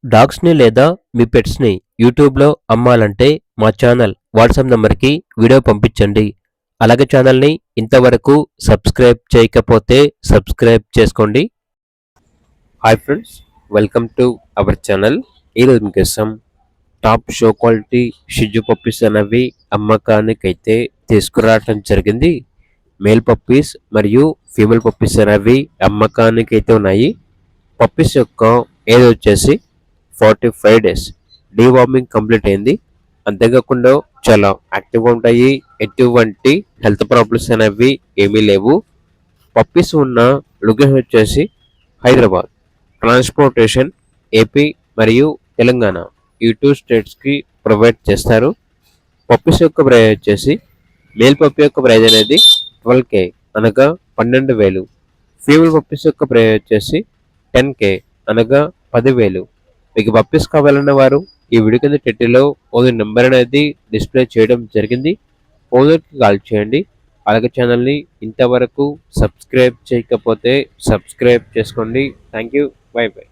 డాగ్స్‌ని లేదా మీ పెట్స్‌ని యూట్యూబ్‌లో అమ్మాలంటే మా ఛానల్ వాట్సాప్ నంబర్‌కి వీడియో పంపించండి. అలాగే ఛానల్‌ని ఇంతవరకు సబ్స్క్రైబ్ చేయకపోతే సబ్స్క్రైబ్ చేసుకోండి. Hi friends, welcome to our channel. ఈరోజు మీకోసం top show quality Shih Tzu puppies అనేవి అమ్మకానికైతే తీసుకురావటం జరిగింది. మేల్ పప్పీస్ మరియు ఫీమేల్ పప్పీస్ అనేవి అమ్మకానికైతే ఉన్నాయి. పప్పీస్ యొక్క ఏజ్ వచ్చేసి 45 డేస్. డీవార్మింగ్ కంప్లీట్ అయింది. అంతేకాకుండా చాలా యాక్టివ్గా ఉంటాయి. ఎటువంటి హెల్త్ ప్రాబ్లమ్స్ అనేవి ఏమీ లేవు. పప్పీస్ ఉన్న లొకేషన్ వచ్చేసి హైదరాబాద్. ట్రాన్స్పోర్టేషన్ ఏపీ మరియు తెలంగాణ ఈ 2 స్టేట్స్కి ప్రొవైడ్ చేస్తారు. పప్పీస్ యొక్క ప్రైజ్ వచ్చేసి మేల్ పప్పీ యొక్క ప్రైజ్ అనేది 12K అనగా 12,000. ఫీమేల్ పప్పీస్ యొక్క ప్రైజ్ వచ్చేసి 10K అనగా 10,000. మీకు పప్పీస్ కావాలన్న వారు ఈ వీడియో కింద టైటిల్లో ఓనర్ నెంబర్ అనేది డిస్ప్లే చేయడం జరిగింది. ఓనర్కి కాల్ చేయండి. అలాగే ఛానల్ని ఇంతవరకు సబ్స్క్రైబ్ చేయకపోతే సబ్స్క్రైబ్ చేసుకోండి. Thank you. By by.